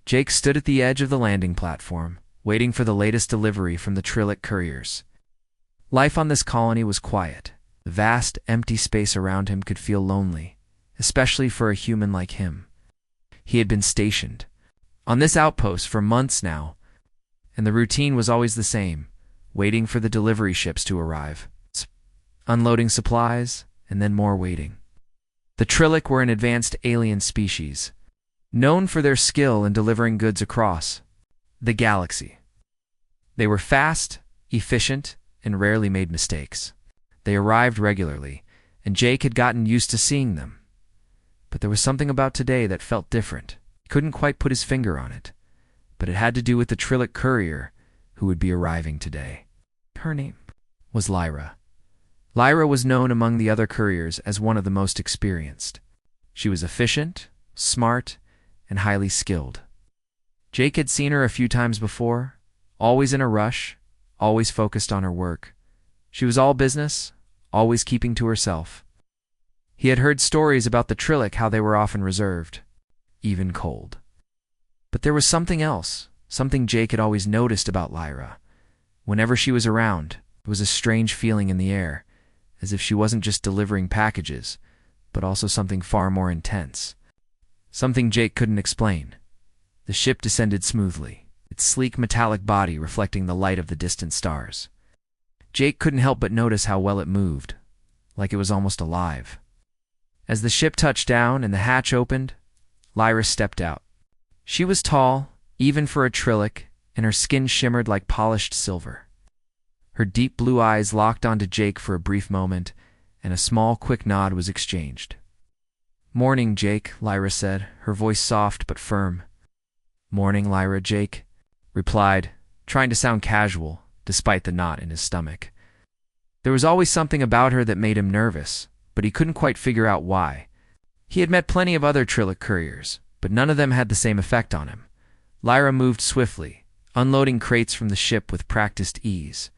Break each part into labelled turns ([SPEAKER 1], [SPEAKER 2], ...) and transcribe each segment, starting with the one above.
[SPEAKER 1] Jake stood at the edge of the landing platform, waiting for the latest delivery from the Trillic couriers. Life on this colony was quiet. The vast, empty space around him could feel lonely, especially for a human like him. He had been stationed on this outpost for months now, and the routine was always the same, waiting for the delivery ships to arrive, unloading supplies, and then more waiting. The Trillic were an advanced alien species, known for their skill in delivering goods across the galaxy. They were fast, efficient, and rarely made mistakes. They arrived regularly, and Jake had gotten used to seeing them. But there was something about today that felt different. He couldn't quite put his finger on it, but it had to do with the Trillic courier who would be arriving today. Her name was Lyra. Lyra was known among the other couriers as one of the most experienced. She was efficient, smart, and highly skilled. Jake had seen her a few times before, always in a rush, always focused on her work. She was all business, always keeping to herself. He had heard stories about the Trillic, how they were often reserved, even cold. But there was something else, something Jake had always noticed about Lyra. Whenever she was around, there was a strange feeling in the air, as if she wasn't just delivering packages, but also something far more intense. Something Jake couldn't explain. The ship descended smoothly, its sleek metallic body reflecting the light of the distant stars. Jake couldn't help but notice how well it moved, like it was almost alive. As the ship touched down and the hatch opened, Lyra stepped out. She was tall, even for a Trillic, and her skin shimmered like polished silver. Her deep blue eyes locked onto Jake for a brief moment, and a small, quick nod was exchanged. "Morning, Jake," Lyra said, her voice soft but firm. "Morning, Lyra," Jake replied, trying to sound casual, despite the knot in his stomach. There was always something about her that made him nervous, but he couldn't quite figure out why. He had met plenty of other Trillic couriers, but none of them had the same effect on him. Lyra moved swiftly, unloading crates from the ship with practiced ease.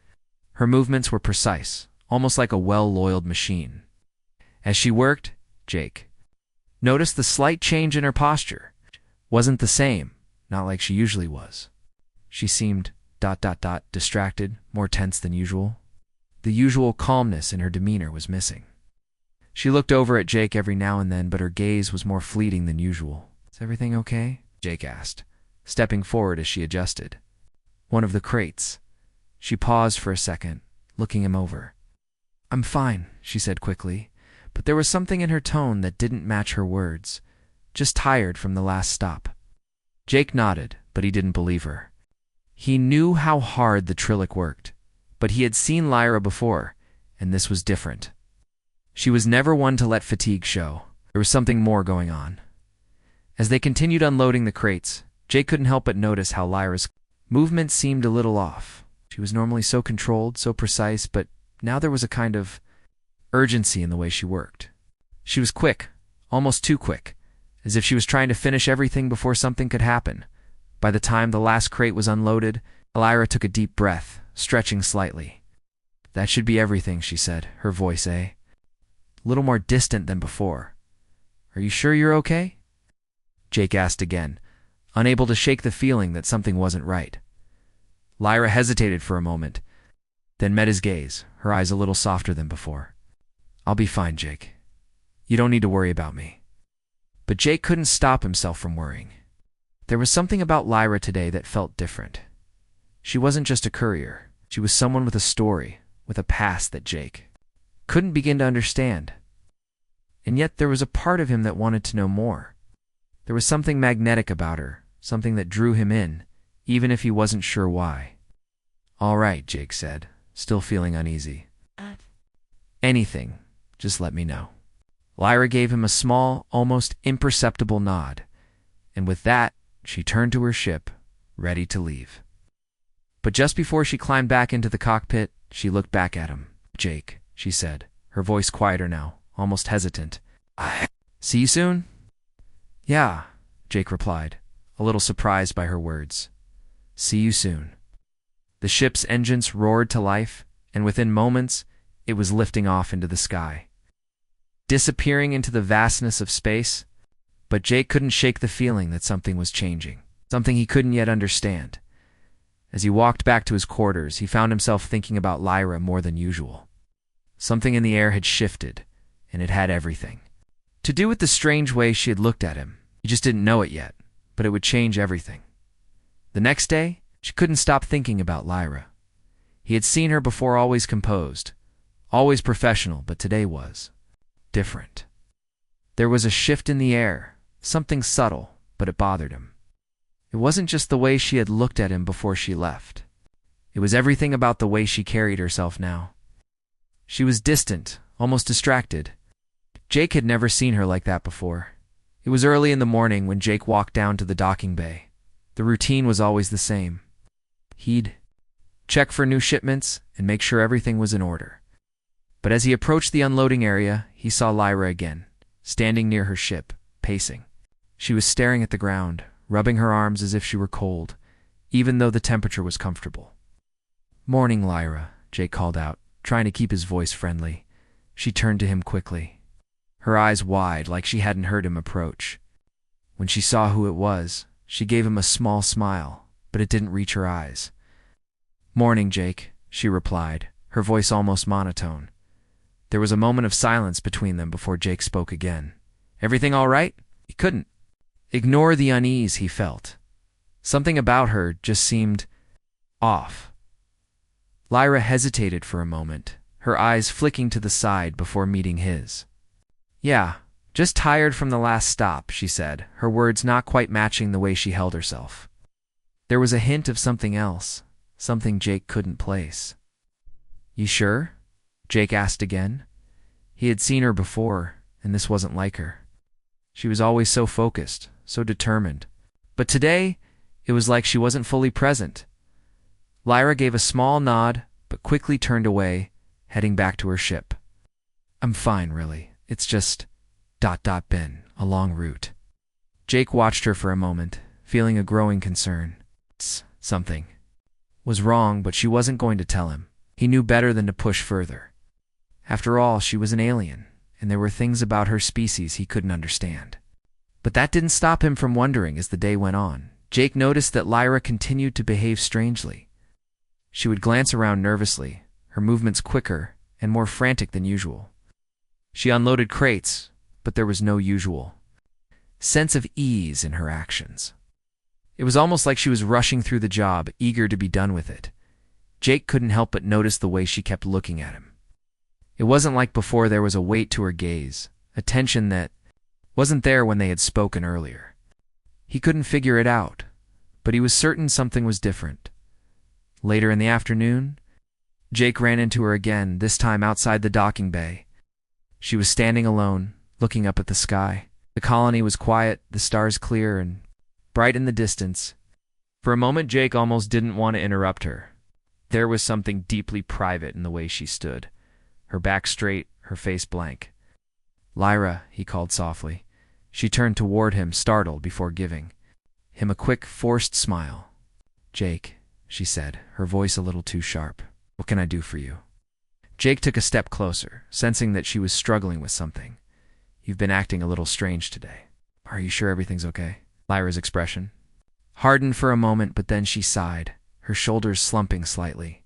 [SPEAKER 1] Her movements were precise, almost like a well-oiled machine. As she worked, Jake noticed the slight change in her posture. Wasn't the same, not like she usually was. She seemed ... distracted, more tense than usual. The usual calmness in her demeanor was missing. She looked over at Jake every now and then, but her gaze was more fleeting than usual. "Is everything okay?" Jake asked, stepping forward as she adjusted one of the crates. She paused for a second, looking him over. "I'm fine," she said quickly, but there was something in her tone that didn't match her words. "Just tired from the last stop." Jake nodded, but he didn't believe her. He knew how hard the Trillic worked, but he had seen Lyra before, and this was different. She was never one to let fatigue show. There was something more going on. As they continued unloading the crates, Jake couldn't help but notice how Lyra's movement seemed a little off. She was normally so controlled, so precise, but now there was a kind of urgency in the way she worked. She was quick, almost too quick, as if she was trying to finish everything before something could happen. By the time the last crate was unloaded, Lyra took a deep breath, stretching slightly. "That should be everything," she said, her voice a little more distant than before. "Are you sure you're okay?" Jake asked again, unable to shake the feeling that something wasn't right. Lyra hesitated for a moment, then met his gaze, her eyes a little softer than before. "I'll be fine, Jake. You don't need to worry about me." But Jake couldn't stop himself from worrying. There was something about Lyra today that felt different. She wasn't just a courier. She was someone with a story, with a past that Jake couldn't begin to understand. And yet there was a part of him that wanted to know more. There was something magnetic about her, something that drew him in, even if he wasn't sure why. "All right," Jake said, still feeling uneasy. "Anything, just let me know." Lyra gave him a small, almost imperceptible nod, and with that, she turned to her ship, ready to leave. But just before she climbed back into the cockpit, she looked back at him. "Jake," she said, her voice quieter now, almost hesitant. "See you soon?" "Yeah," Jake replied, a little surprised by her words. "See you soon." The ship's engines roared to life, and within moments, it was lifting off into the sky, disappearing into the vastness of space. But Jake couldn't shake the feeling that something was changing. something he couldn't yet understand. As he walked back to his quarters, he found himself thinking about Lyra more than usual. Something in the air had shifted, and it had everything to do with the strange way she had looked at him. He just didn't know it yet, but it would change everything. The next day, she couldn't stop thinking about Lyra. He had seen her before, always composed, always professional, but today was different. There was a shift in the air, something subtle, but it bothered him. It wasn't just the way she had looked at him before she left. It was everything about the way she carried herself now. She was distant, almost distracted. Jake had never seen her like that before. It was early in the morning when Jake walked down to the docking bay. The routine was always the same. He'd check for new shipments and make sure everything was in order. But as he approached the unloading area, he saw Lyra again, standing near her ship, pacing. She was staring at the ground, rubbing her arms as if she were cold, even though the temperature was comfortable. "Morning, Lyra," Jake called out, trying to keep his voice friendly. She turned to him quickly, her eyes wide like she hadn't heard him approach. When she saw who it was, she gave him a small smile, but it didn't reach her eyes. "Morning, Jake," she replied, her voice almost monotone. There was a moment of silence between them before Jake spoke again. "Everything all right?" He couldn't ignore the unease he felt. Something about her just seemed off. Lyra hesitated for a moment, her eyes flicking to the side before meeting his. "Yeah, just tired from the last stop," she said, her words not quite matching the way she held herself. There was a hint of something else, something Jake couldn't place. "You sure?" Jake asked again. He had seen her before, and this wasn't like her. She was always so focused, so determined. But today, it was like she wasn't fully present. Lyra gave a small nod, but quickly turned away, heading back to her ship. "I'm fine, really. It's just ... been a long route." Jake watched her for a moment, feeling a growing concern. Something was wrong, but she wasn't going to tell him. He knew better than to push further. After all, she was an alien, and there were things about her species he couldn't understand. But that didn't stop him from wondering as the day went on. Jake noticed that Lyra continued to behave strangely. She would glance around nervously, her movements quicker and more frantic than usual. She unloaded crates, but there was no usual sense of ease in her actions. It was almost like she was rushing through the job, eager to be done with it. Jake couldn't help but notice the way she kept looking at him. It wasn't like before. There was a weight to her gaze, a tension that wasn't there when they had spoken earlier. He couldn't figure it out, but he was certain something was different. Later in the afternoon, Jake ran into her again, this time outside the docking bay. She was standing alone, looking up at the sky. The colony was quiet, the stars clear and bright in the distance. For a moment, Jake almost didn't want to interrupt her. There was something deeply private in the way she stood, her back straight, her face blank. "Lyra," he called softly. She turned toward him, startled, before giving him a quick, forced smile. "Jake," she said, her voice a little too sharp. "What can I do for you?" Jake took a step closer, sensing that she was struggling with something. "You've been acting a little strange today. Are you sure everything's okay?" Lyra's expression hardened for a moment, but then she sighed, her shoulders slumping slightly.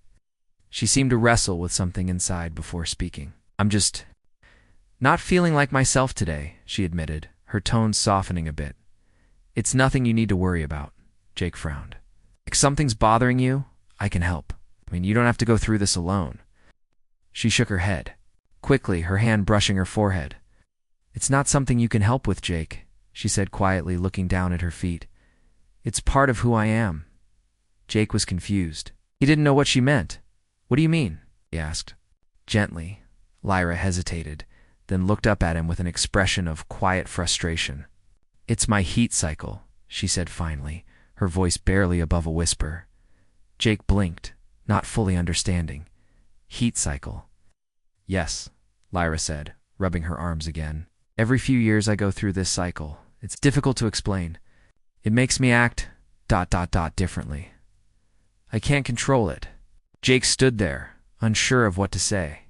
[SPEAKER 1] She seemed to wrestle with something inside before speaking. "I'm just not feeling like myself today," she admitted, her tone softening a bit. "It's nothing you need to worry about." Jake frowned. "If something's bothering you, I can help. You don't have to go through this alone." She shook her head, quickly, her hand brushing her forehead. "It's not something you can help with, Jake," she said quietly, looking down at her feet. "It's part of who I am." Jake was confused. He didn't know what she meant. "What do you mean?" he asked. Gently, Lyra hesitated, then looked up at him with an expression of quiet frustration. "It's my heat cycle," she said finally, her voice barely above a whisper. Jake blinked, not fully understanding. "Heat cycle?" "Yes," Lyra said, rubbing her arms again. "Every few years I go through this cycle. It's difficult to explain. It makes me act ... differently. I can't control it." Jake stood there, unsure of what to say.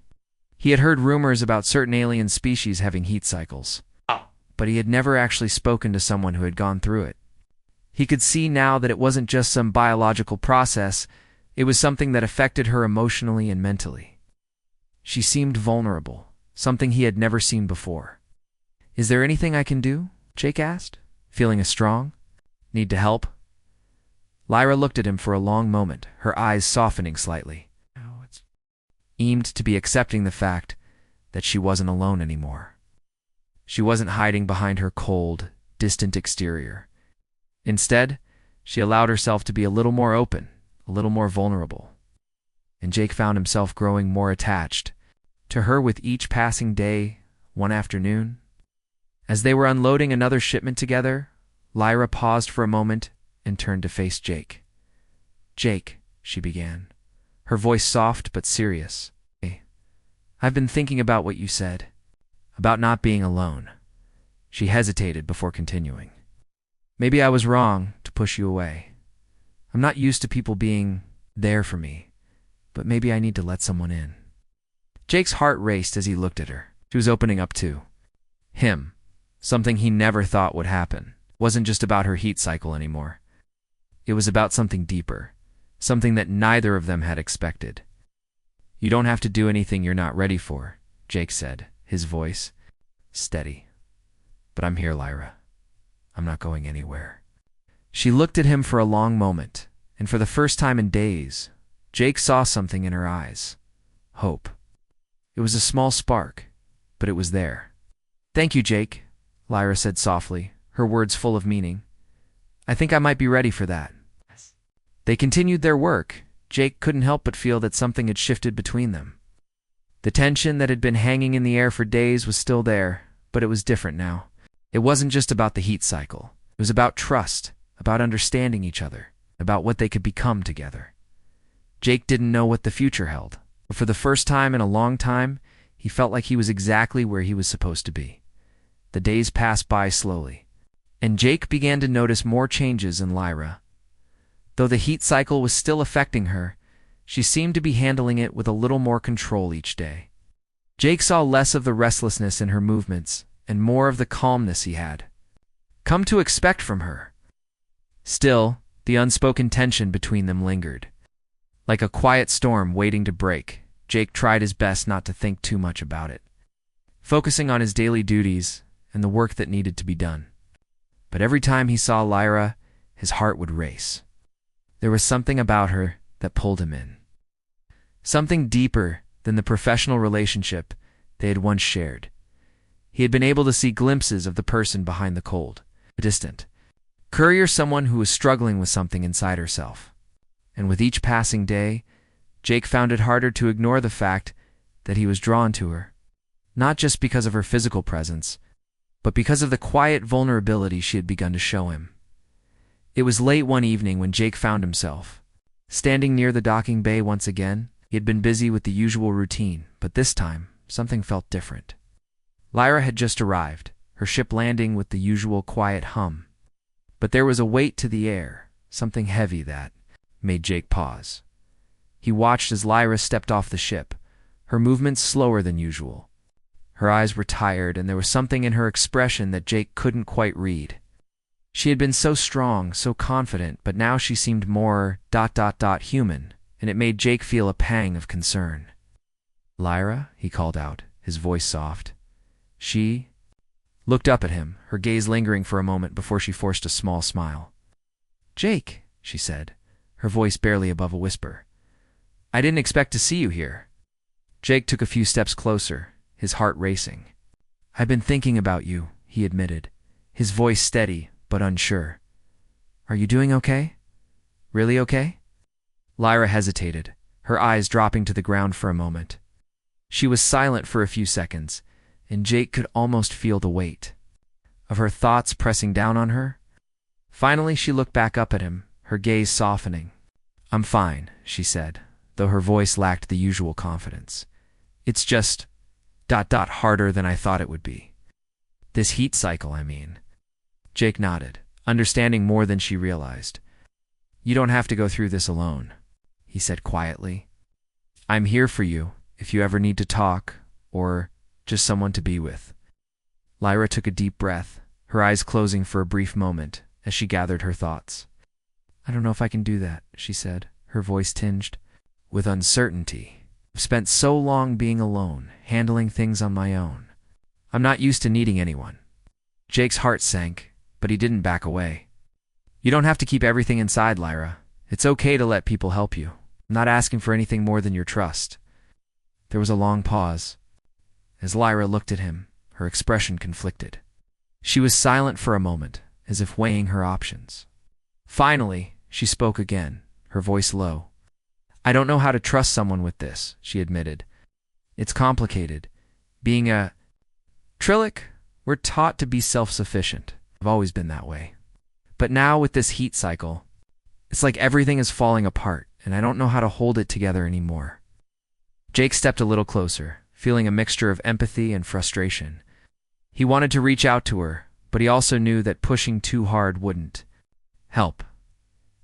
[SPEAKER 1] He had heard rumors about certain alien species having heat cycles, but he had never actually spoken to someone who had gone through it. He could see now that it wasn't just some biological process, it was something that affected her emotionally and mentally. She seemed vulnerable, something he had never seen before. "Is there anything I can do?" Jake asked, feeling strong. "Need to help?" Lyra looked at him for a long moment, her eyes softening slightly. Aimed to be accepting the fact that she wasn't alone anymore. She wasn't hiding behind her cold, distant exterior. Instead, she allowed herself to be a little more open, a little more vulnerable. And Jake found himself growing more attached to her with each passing day, one afternoon. As they were unloading another shipment together, Lyra paused for a moment and turned to face Jake. "Jake," she began, her voice soft but serious. "Hey, I've been thinking about what you said, about not being alone." She hesitated before continuing. "Maybe I was wrong to push you away. I'm not used to people being there for me, but maybe I need to let someone in." Jake's heart raced as he looked at her. She was opening up to him, something he never thought would happen. It wasn't just about her heat cycle anymore. It was about something deeper, something that neither of them had expected. "You don't have to do anything you're not ready for," Jake said, his voice steady. "But I'm here, Lyra. I'm not going anywhere." She looked at him for a long moment, and for the first time in days, Jake saw something in her eyes. Hope. It was a small spark, but it was there. "Thank you, Jake," Lyra said softly, her words full of meaning. "I think I might be ready for that." They continued their work. Jake couldn't help but feel that something had shifted between them. The tension that had been hanging in the air for days was still there, but it was different now. It wasn't just about the heat cycle. It was about trust, about understanding each other, about what they could become together. Jake didn't know what the future held, but for the first time in a long time, he felt like he was exactly where he was supposed to be. The days passed by slowly, and Jake began to notice more changes in Lyra. Though the heat cycle was still affecting her, she seemed to be handling it with a little more control each day. Jake saw less of the restlessness in her movements and more of the calmness he had come to expect from her. Still, the unspoken tension between them lingered. Like a quiet storm waiting to break, Jake tried his best not to think too much about it, focusing on his daily duties and the work that needed to be done. But every time he saw Lyra, his heart would race. There was something about her that pulled him in. Something deeper than the professional relationship they had once shared. He had been able to see glimpses of the person behind the cold, distant. Courier, someone who was struggling with something inside herself. And with each passing day, Jake found it harder to ignore the fact that he was drawn to her. Not just because of her physical presence, but because of the quiet vulnerability she had begun to show him. It was late one evening when Jake found himself standing near the docking bay once again. He had been busy with the usual routine, but this time, something felt different. Lyra had just arrived, her ship landing with the usual quiet hum. But there was a weight to the air, something heavy that made Jake pause. He watched as Lyra stepped off the ship, her movements slower than usual. Her eyes were tired, and there was something in her expression that Jake couldn't quite read. She had been so strong, so confident, but now she seemed more ... human, and it made Jake feel a pang of concern. "Lyra," he called out, his voice soft. She looked up at him, her gaze lingering for a moment before she forced a small smile. "Jake," she said, her voice barely above a whisper. "I didn't expect to see you here." Jake took a few steps closer, his heart racing. "I've been thinking about you," he admitted, his voice steady but unsure. "Are you doing okay? Really okay?" Lyra hesitated, her eyes dropping to the ground for a moment. She was silent for a few seconds, and Jake could almost feel the weight of her thoughts pressing down on her. Finally, she looked back up at him, her gaze softening. "I'm fine," she said, though her voice lacked the usual confidence. "It's just ... harder than I thought it would be. This heat cycle, I mean." Jake nodded, understanding more than she realized. "You don't have to go through this alone," he said quietly. "I'm here for you if you ever need to talk, or just someone to be with." Lyra took a deep breath, her eyes closing for a brief moment, as she gathered her thoughts. "I don't know if I can do that," she said, her voice tinged with uncertainty. "I've spent so long being alone, handling things on my own. I'm not used to needing anyone." Jake's heart sank, but he didn't back away. "You don't have to keep everything inside, Lyra. It's okay to let people help you. I'm not asking for anything more than your trust." There was a long pause. As Lyra looked at him, her expression conflicted. She was silent for a moment, as if weighing her options. Finally, she spoke again, her voice low. "I don't know how to trust someone with this," she admitted. "It's complicated. Being a Trillic, we're taught to be self-sufficient. I've always been that way. But now with this heat cycle, it's like everything is falling apart, and I don't know how to hold it together anymore." Jake stepped a little closer, feeling a mixture of empathy and frustration. He wanted to reach out to her, but he also knew that pushing too hard wouldn't help.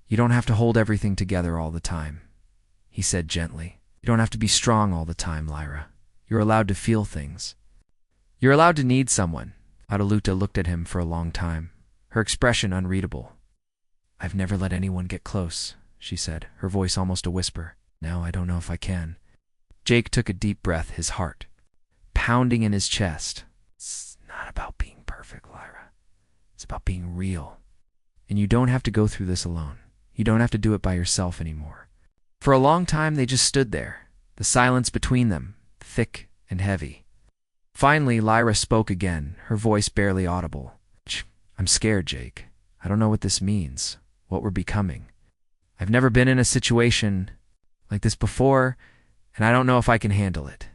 [SPEAKER 1] "You don't have to hold everything together all the time," he said gently. "You don't have to be strong all the time, Lyra. You're allowed to feel things. You're allowed to need someone." Adeluta looked at him for a long time, her expression unreadable. "I've never let anyone get close," she said, her voice almost a whisper. "Now I don't know if I can." Jake took a deep breath, his heart pounding in his chest. "It's not about being perfect, Lyra. It's about being real. And you don't have to go through this alone. You don't have to do it by yourself anymore." For a long time they just stood there, the silence between them, thick and heavy. Finally, Lyra spoke again, her voice barely audible. "I'm scared, Jake. I don't know what this means, what we're becoming. I've never been in a situation like this before, and I don't know if I can handle it."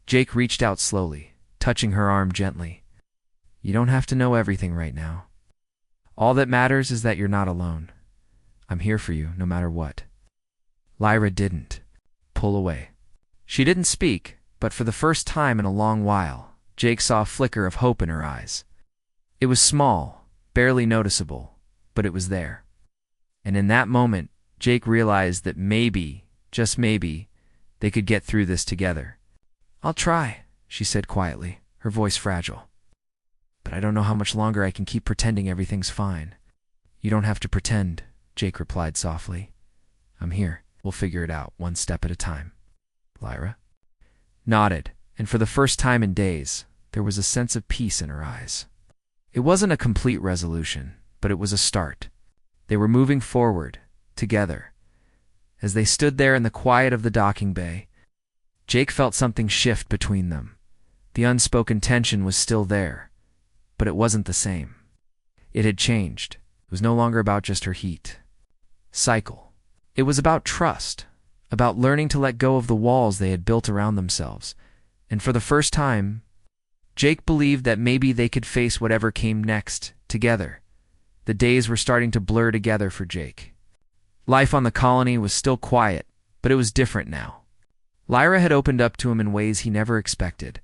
[SPEAKER 1] Jake reached out slowly, touching her arm gently. "You don't have to know everything right now. All that matters is that you're not alone. I'm here for you, no matter what." Lyra didn't pull away. She didn't speak, but for the first time in a long while, Jake saw a flicker of hope in her eyes. It was small, barely noticeable, but it was there. And in that moment, Jake realized that maybe, just maybe, they could get through this together. "I'll try," she said quietly, her voice fragile. "But I don't know how much longer I can keep pretending everything's fine." "You don't have to pretend," Jake replied softly. "I'm here. We'll figure it out, one step at a time." Lyra nodded, and for the first time in days, there was a sense of peace in her eyes. It wasn't a complete resolution, but it was a start. They were moving forward, together. As they stood there in the quiet of the docking bay, Jake felt something shift between them. The unspoken tension was still there, but it wasn't the same. It had changed. It was no longer about just her heat cycle. It was about trust, about learning to let go of the walls they had built around themselves. And for the first time, Jake believed that maybe they could face whatever came next together. The days were starting to blur together for Jake. Life on the colony was still quiet, but it was different now. Lyra had opened up to him in ways he never expected,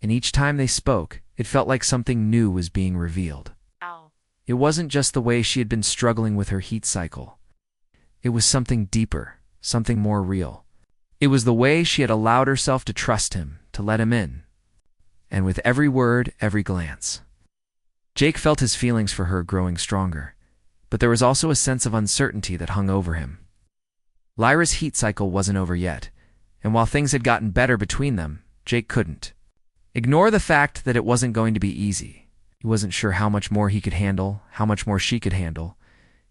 [SPEAKER 1] and each time they spoke, it felt like something new was being revealed. It wasn't just the way she had been struggling with her heat cycle. It was something deeper, something more real. It was the way she had allowed herself to trust him, to let him in. And with every word, every glance, Jake felt his feelings for her growing stronger, but there was also a sense of uncertainty that hung over him. Lyra's heat cycle wasn't over yet, and while things had gotten better between them, Jake couldn't ignore the fact that it wasn't going to be easy. He wasn't sure how much more he could handle, how much more she could handle.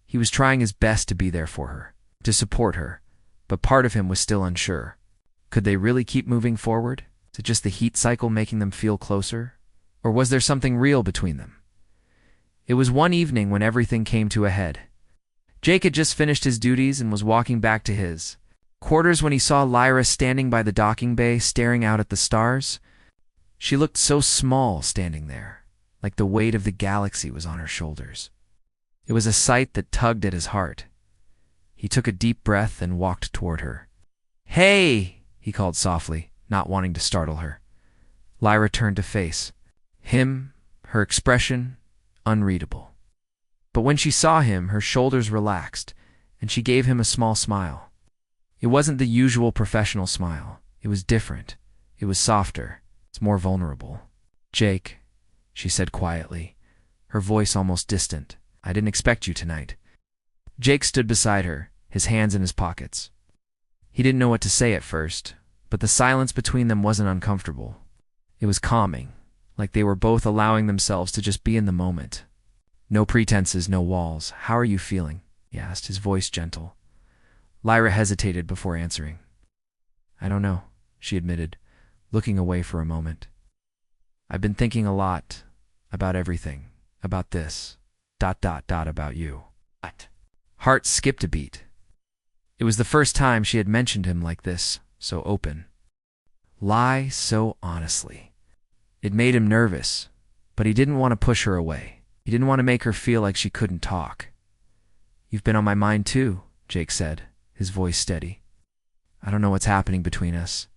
[SPEAKER 1] He was trying his best to be there for her, to support her, but part of him was still unsure. Could they really keep moving forward? Was it just the heat cycle making them feel closer? Or was there something real between them? It was one evening when everything came to a head. Jake had just finished his duties and was walking back to his quarters when he saw Lyra standing by the docking bay, staring out at the stars. She looked so small standing there, like the weight of the galaxy was on her shoulders. It was a sight that tugged at his heart. He took a deep breath and walked toward her. "Hey!" he called softly, not wanting to startle her. Lyra turned to face him, her expression unreadable. But when she saw him, her shoulders relaxed, and she gave him a small smile. It wasn't the usual professional smile. It was different. It was softer. It's more vulnerable. "Jake," she said quietly, her voice almost distant. I didn't expect you tonight. Jake stood beside her, his hands in his pockets. He didn't know what to say at first, but the silence between them wasn't uncomfortable. It was calming, like they were both allowing themselves to just be in the moment. No pretenses, no walls. How are you feeling? He asked, his voice gentle. Lyra hesitated before answering. I don't know, she admitted, looking away for a moment. I've been thinking a lot about everything, about this, ... about you. What? Heart skipped a beat. It was the first time she had mentioned him like this, so open. Lie so honestly. It made him nervous, but he didn't want to push her away. He didn't want to make her feel like she couldn't talk. You've been on my mind too, Jake said, his voice steady. I don't know what's happening between us,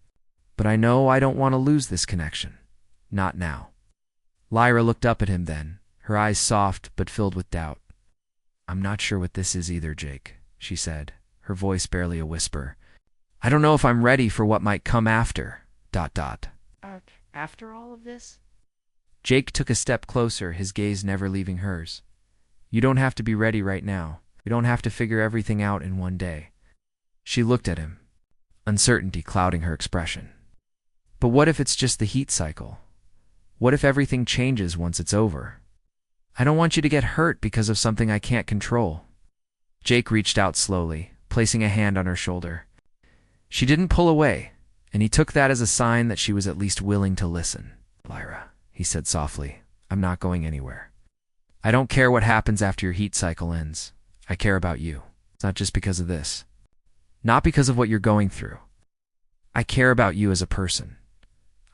[SPEAKER 1] but I know I don't want to lose this connection. Not now. Lyra looked up at him then, her eyes soft but filled with doubt. I'm not sure what this is either, Jake, she said, her voice barely a whisper. I don't know if I'm ready for what might come after, ... After all of this? Jake took a step closer, his gaze never leaving hers. You don't have to be ready right now. You don't have to figure everything out in one day. She looked at him, uncertainty clouding her expression. But what if it's just the heat cycle? What if everything changes once it's over? I don't want you to get hurt because of something I can't control. Jake reached out slowly, placing a hand on her shoulder. She didn't pull away, and he took that as a sign that she was at least willing to listen. Lyra, he said softly, I'm not going anywhere. I don't care what happens after your heat cycle ends. I care about you. It's not just because of this. Not because of what you're going through. I care about you as a person.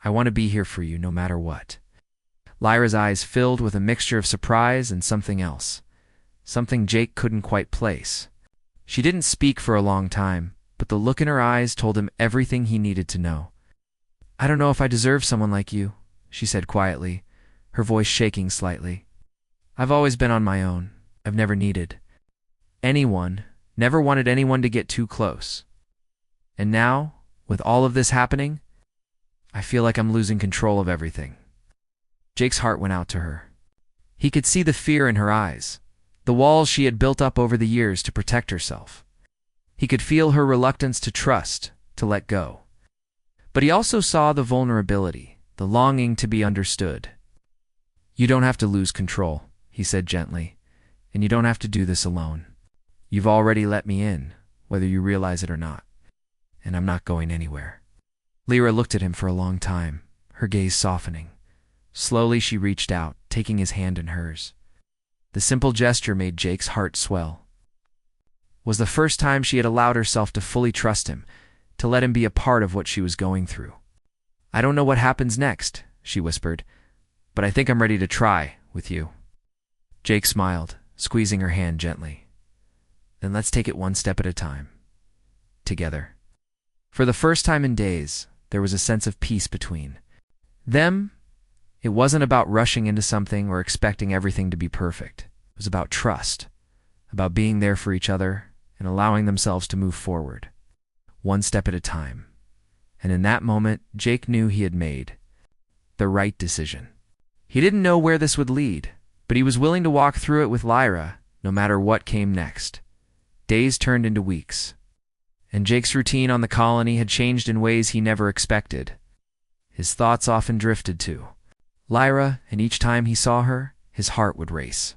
[SPEAKER 1] I want to be here for you no matter what. Lyra's eyes filled with a mixture of surprise and something else. Something Jake couldn't quite place. She didn't speak for a long time, but the look in her eyes told him everything he needed to know. I don't know if I deserve someone like you, she said quietly, her voice shaking slightly. I've always been on my own. I've never needed anyone, never wanted anyone to get too close. And now, with all of this happening, I feel like I'm losing control of everything. Jake's heart went out to her. He could see the fear in her eyes, the walls she had built up over the years to protect herself. He could feel her reluctance to trust, to let go. But he also saw the vulnerability, the longing to be understood. You don't have to lose control, he said gently, and you don't have to do this alone. You've already let me in, whether you realize it or not, and I'm not going anywhere. Lyra looked at him for a long time, her gaze softening. Slowly she reached out, taking his hand in hers. The simple gesture made Jake's heart swell. It was the first time she had allowed herself to fully trust him, to let him be a part of what she was going through. I don't know what happens next, she whispered, but I think I'm ready to try with you. Jake smiled, squeezing her hand gently. Then let's take it one step at a time. Together. For the first time in days, there was a sense of peace between them. It wasn't about rushing into something or expecting everything to be perfect. It was about trust, about being there for each other and allowing themselves to move forward, one step at a time. And in that moment, Jake knew he had made the right decision. He didn't know where this would lead, but he was willing to walk through it with Lyra, no matter what came next. Days turned into weeks, and Jake's routine on the colony had changed in ways he never expected. His thoughts often drifted to Lyra, and each time he saw her, his heart would race.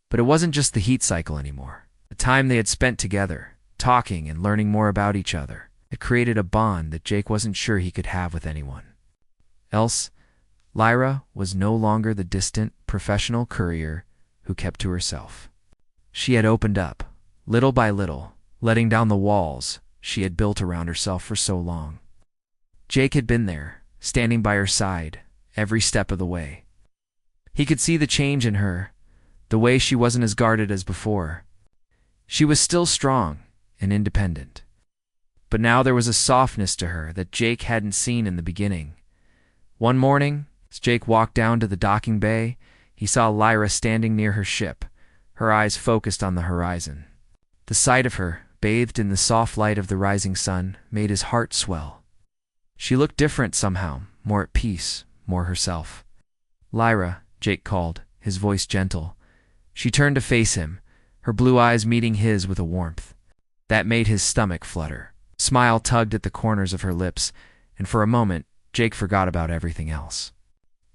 [SPEAKER 1] But it wasn't just the heat cycle anymore. The time they had spent together, talking and learning more about each other, had created a bond that Jake wasn't sure he could have with anyone else. Lyra was no longer the distant, professional courier who kept to herself. She had opened up, little by little, letting down the walls she had built around herself for so long. Jake had been there, standing by her side, every step of the way. He could see the change in her, the way she wasn't as guarded as before. She was still strong and independent, but now there was a softness to her that Jake hadn't seen in the beginning. One morning, as Jake walked down to the docking bay, he saw Lyra standing near her ship, her eyes focused on the horizon. The sight of her, bathed in the soft light of the rising sun, made his heart swell. She looked different somehow, more at peace, more herself. Lyra, Jake called, his voice gentle, She turned to face him, her blue eyes meeting his with a warmth that made his stomach flutter. Smile tugged at the corners of her lips, and for a moment, Jake forgot about everything else.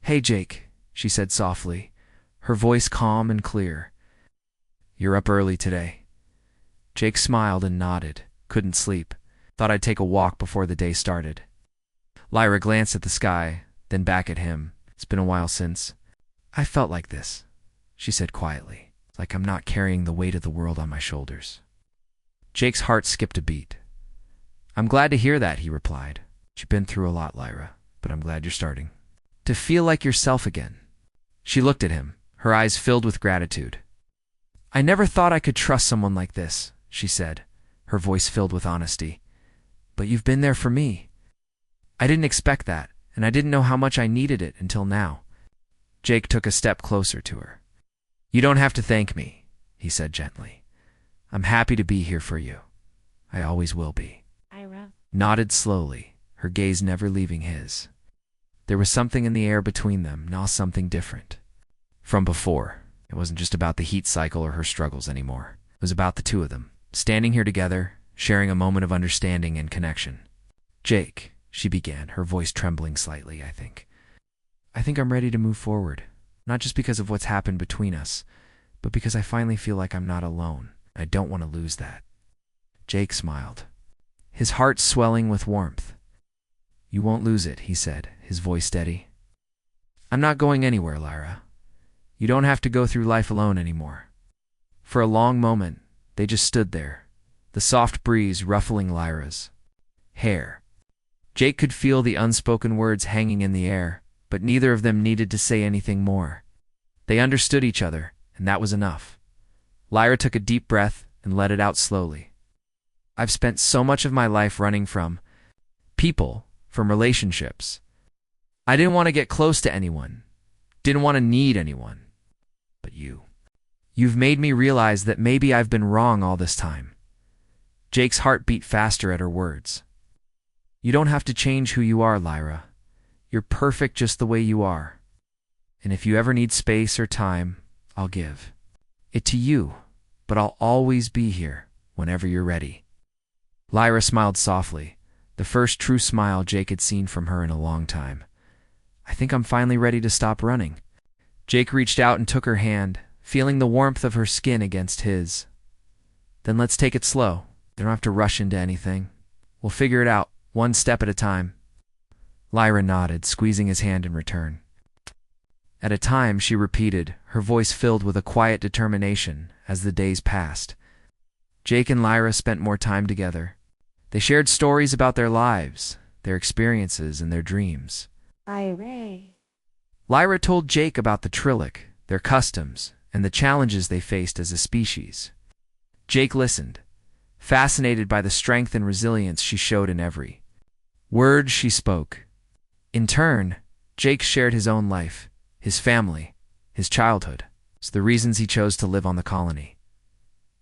[SPEAKER 1] "Hey, Jake," she said softly, her voice calm and clear. "You're up early today." Jake smiled and nodded. "Couldn't sleep. Thought I'd take a walk before the day started." Lyra glanced at the sky, then back at him. "It's been a while since I felt like this," she said quietly. "Like I'm not carrying the weight of the world on my shoulders." Jake's heart skipped a beat. "I'm glad to hear that," he replied. "You've been through a lot, Lyra, but I'm glad you're starting to feel like yourself again." She looked at him, her eyes filled with gratitude. "I never thought I could trust someone like this," she said, her voice filled with honesty. "But you've been there for me. I didn't expect that, and I didn't know how much I needed it until now." Jake took a step closer to her. "You don't have to thank me," he said gently. "I'm happy to be here for you. I always will be."
[SPEAKER 2] Ira
[SPEAKER 1] nodded slowly, her gaze never leaving his. There was something in the air between them, now something different from before. It wasn't just about the heat cycle or her struggles anymore. It was about the two of them, standing here together, sharing a moment of understanding and connection. "Jake," she began, her voice trembling slightly, I think I'm ready to move forward, not just because of what's happened between us, but because I finally feel like I'm not alone. I don't want to lose that." Jake smiled, his heart swelling with warmth. "You won't lose it," he said, his voice steady. "I'm not going anywhere, Lyra. You don't have to go through life alone anymore." For a long moment, they just stood there, the soft breeze ruffling Lyra's hair. Jake could feel the unspoken words hanging in the air, but neither of them needed to say anything more. They understood each other, and that was enough. Lyra took a deep breath and let it out slowly. "I've spent so much of my life running from people, from relationships. I didn't want to get close to anyone, didn't want to need anyone. But you've made me realize that maybe I've been wrong all this time." Jake's heart beat faster at her words. "You don't have to change who you are, Lyra. You're perfect just the way you are. And if you ever need space or time, I'll give it to you, but I'll always be here whenever you're ready." Lyra smiled softly, the first true smile Jake had seen from her in a long time. "I think I'm finally ready to stop running." Jake reached out and took her hand, feeling the warmth of her skin against his. "Then let's take it slow. You don't have to rush into anything. We'll figure it out, one step at a time." Lyra nodded, squeezing his hand in return. "At a time," she repeated, her voice filled with a quiet determination as the days passed. Jake and Lyra spent more time together. They shared stories about their lives, their experiences, and their dreams. Lyra told Jake about the Trillic, their customs, and the challenges they faced as a species. Jake listened, fascinated by the strength and resilience she showed in every word she spoke. In turn, Jake shared his own life, his family, his childhood, the reasons he chose to live on the colony.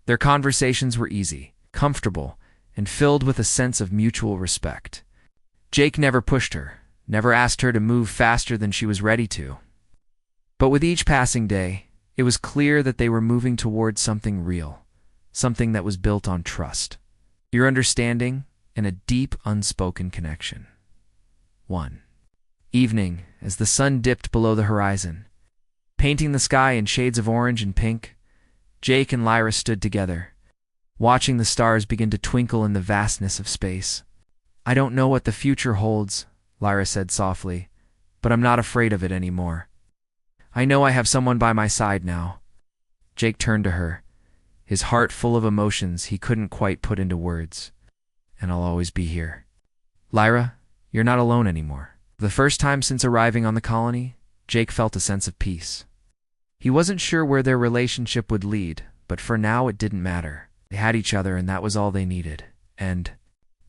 [SPEAKER 1] Their conversations were easy, comfortable, and filled with a sense of mutual respect. Jake never pushed her, never asked her to move faster than she was ready to. But with each passing day, it was clear that they were moving towards something real, something that was built on trust, your understanding, and a deep, unspoken connection. One evening, as the sun dipped below the horizon, painting the sky in shades of orange and pink, Jake and Lyra stood together, watching the stars begin to twinkle in the vastness of space. "I don't know what the future holds," Lyra said softly, "but I'm not afraid of it anymore. I know I have someone by my side now." Jake turned to her, his heart full of emotions he couldn't quite put into words. "And I'll always be here. Lyra, you're not alone anymore." For the first time since arriving on the colony, Jake felt a sense of peace. He wasn't sure where their relationship would lead, but for now it didn't matter. They had each other, and that was all they needed. And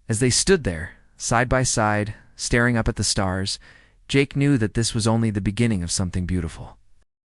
[SPEAKER 1] as they stood there, side by side, staring up at the stars, Jake knew that this was only the beginning of something beautiful.